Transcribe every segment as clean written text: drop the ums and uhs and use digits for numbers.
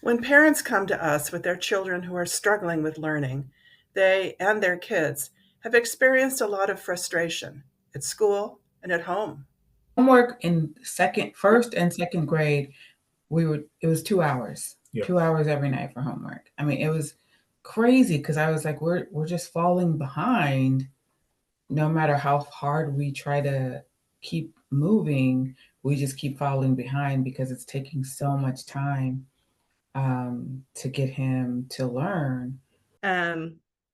When parents come to us with their children who are struggling with learning, they and their kids have experienced a lot of frustration at school and at home. Homework in first and second grade, it was 2 hours, Yeah. 2 hours every night for homework. I mean, it was crazy because I was like, we're just falling behind. No matter how hard we try to keep moving, we just keep falling behind because it's taking so much time to get him to learn.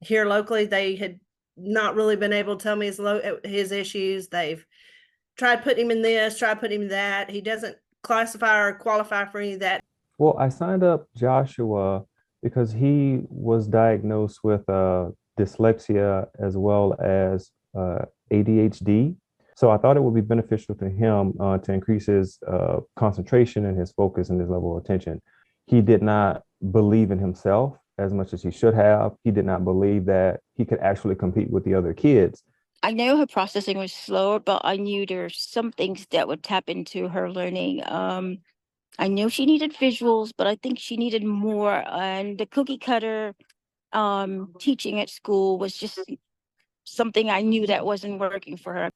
Here locally, they had not really been able to tell me his issues. They've tried putting him in this, tried putting him in that. He doesn't classify or qualify for any of that. Well, I signed up Joshua because he was diagnosed with dyslexia as well as ADHD. So I thought it would be beneficial to him to increase his concentration and his focus and his level of attention. He did not believe in himself as much as he should have. He did not believe that he could actually compete with the other kids. I know her processing was slower, but I knew there were some things that would tap into her learning. I know she needed visuals, but I think she needed more. And the cookie cutter teaching at school was just something I knew that wasn't working for her.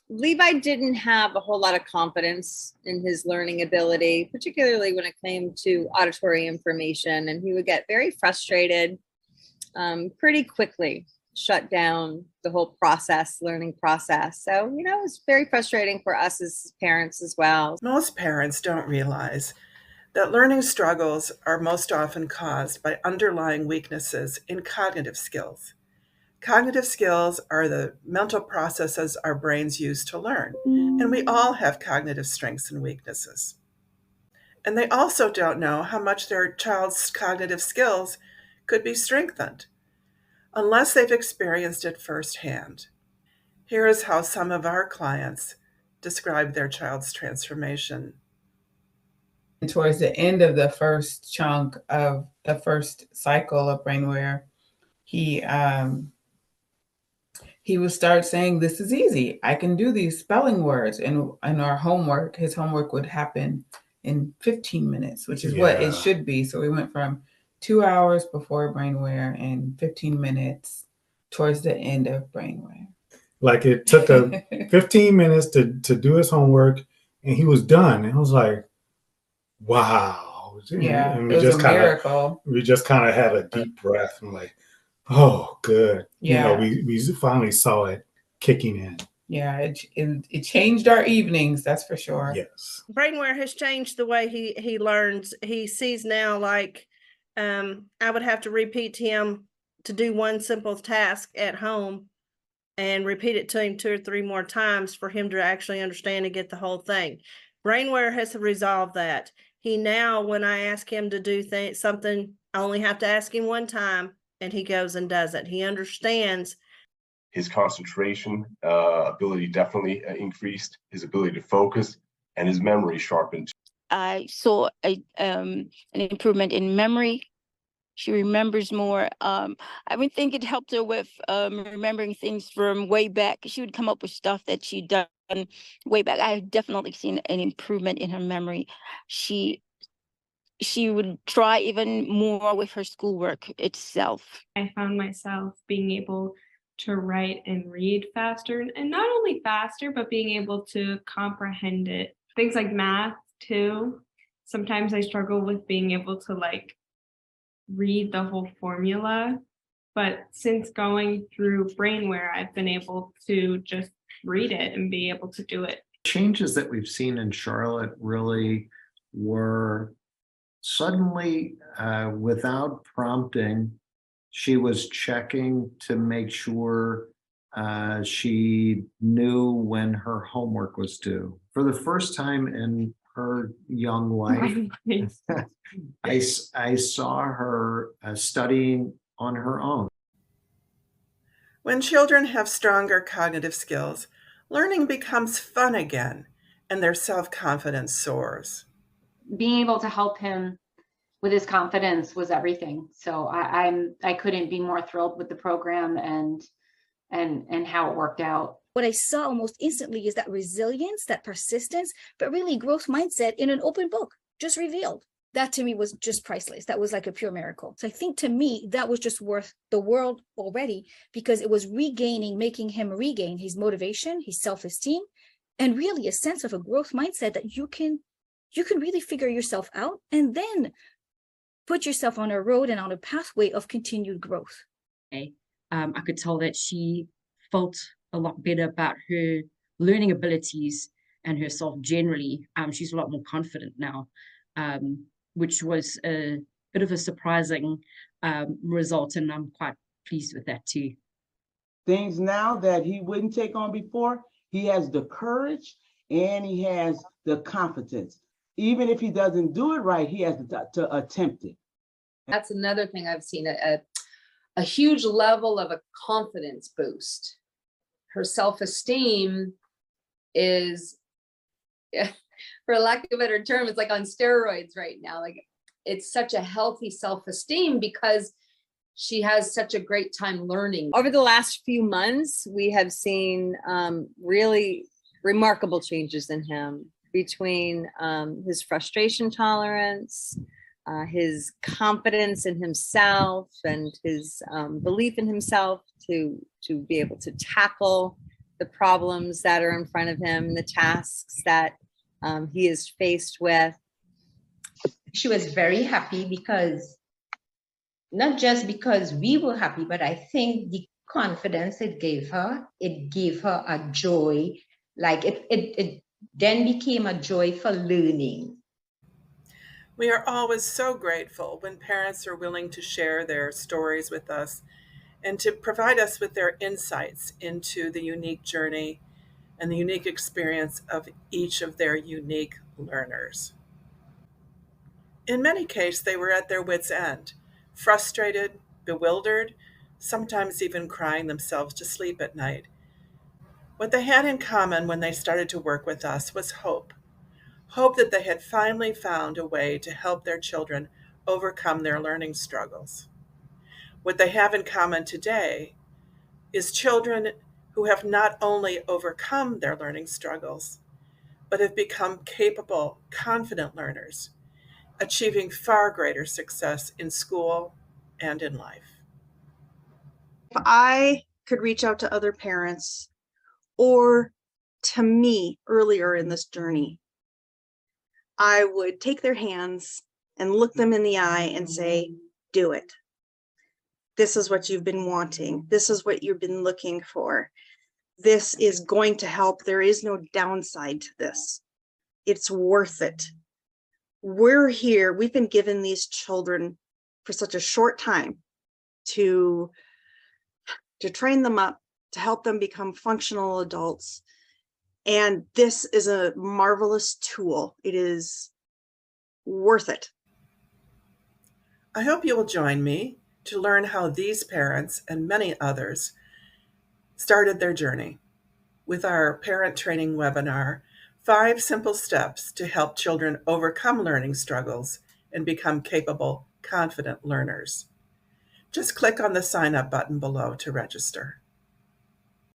Levi didn't have a whole lot of confidence in his learning ability, particularly when it came to auditory information. And he would get very frustrated pretty quickly, shut down the whole learning process. So, it was very frustrating for us as parents as well. Most parents don't realize that learning struggles are most often caused by underlying weaknesses in cognitive skills. Cognitive skills are the mental processes our brains use to learn, and we all have cognitive strengths and weaknesses. And they also don't know how much their child's cognitive skills could be strengthened unless they've experienced it firsthand. Here is how some of our clients describe their child's transformation. And towards the end of the first chunk of the first cycle of brainware, he would start saying, "This is easy. I can do these spelling words." And his homework would happen in 15 minutes, which is what it should be. So we went from 2 hours before brainware and 15 minutes towards the end of brainware. Like it took 15 minutes to do his homework and he was done. And I was like, wow. Yeah, and it was a miracle. We just kind of had a deep breath and like, oh, good. Yeah. We finally saw it kicking in. Yeah, it changed our evenings, that's for sure. Yes. Brainware has changed the way he learns. He sees now, like, I would have to repeat to him to do one simple task at home and repeat it to him 2 or 3 more times for him to actually understand and get the whole thing. Brainware has resolved that. He now, when I ask him to do something, I only have to ask him one time, and he goes and does it. He understands. His concentration ability definitely increased, his ability to focus, and his memory sharpened. I saw an improvement in memory. She remembers more. I would think it helped her with remembering things from way back. She would come up with stuff that she'd done way back. I've definitely seen an improvement in her memory. She would try even more with her schoolwork itself. I found myself being able to write and read faster, and not only faster, but being able to comprehend it. Things like math too. Sometimes I struggle with being able to read the whole formula, but since going through brainware, I've been able to just read it and be able to do it. Changes that we've seen in Charlotte really were suddenly, without prompting, she was checking to make sure she knew when her homework was due. For the first time in her young life, I saw her studying on her own. When children have stronger cognitive skills, learning becomes fun again, and their self-confidence soars. Being able to help him with his confidence was everything. So I couldn't be more thrilled with the program and how it worked out. What I saw almost instantly is that resilience, that persistence, but really growth mindset in an open book, just revealed. that to me was just priceless. That was like a pure miracle. So I think to me, that was just worth the world already, because it was making him regain his motivation, his self-esteem, and really a sense of a growth mindset that you can really figure yourself out and then put yourself on a road and on a pathway of continued growth. I could tell that she felt a lot better about her learning abilities and herself generally. She's a lot more confident now, which was a bit of a surprising result, and I'm quite pleased with that too. Things now that he wouldn't take on before, he has the courage and he has the confidence. Even if he doesn't do it right, he has to attempt it. That's another thing I've seen, a huge level of a confidence boost. Her self-esteem is, for lack of a better term, it's like on steroids right now. Like, it's such a healthy self-esteem because she has such a great time learning. Over the last few months, we have seen really remarkable changes in him, between his frustration tolerance, his confidence in himself, and his belief in himself to be able to tackle the problems that are in front of him, the tasks that he is faced with. She was very happy because, not just because we were happy, but I think the confidence it gave her a joy. Like it then became a joy for learning. We are always so grateful when parents are willing to share their stories with us and to provide us with their insights into the unique journey and the unique experience of each of their unique learners. In many cases, they were at their wits' end, frustrated, bewildered, sometimes even crying themselves to sleep at night. What they had in common when they started to work with us was hope. Hope that they had finally found a way to help their children overcome their learning struggles. What they have in common today is children who have not only overcome their learning struggles, but have become capable, confident learners, achieving far greater success in school and in life. If I could reach out to other parents, or to me earlier in this journey, I would take their hands and look them in the eye and say, do it. This is what you've been wanting. This is what you've been looking for. This is going to help. There is no downside to this. It's worth it. We're here. We've been given these children for such a short time to train them up, to help them become functional adults. And this is a marvelous tool. It is worth it. I hope you will join me to learn how these parents and many others started their journey with our parent training webinar, 5 Simple Steps to Help Children Overcome Learning Struggles and Become Capable, Confident Learners. Just click on the sign up button below to register.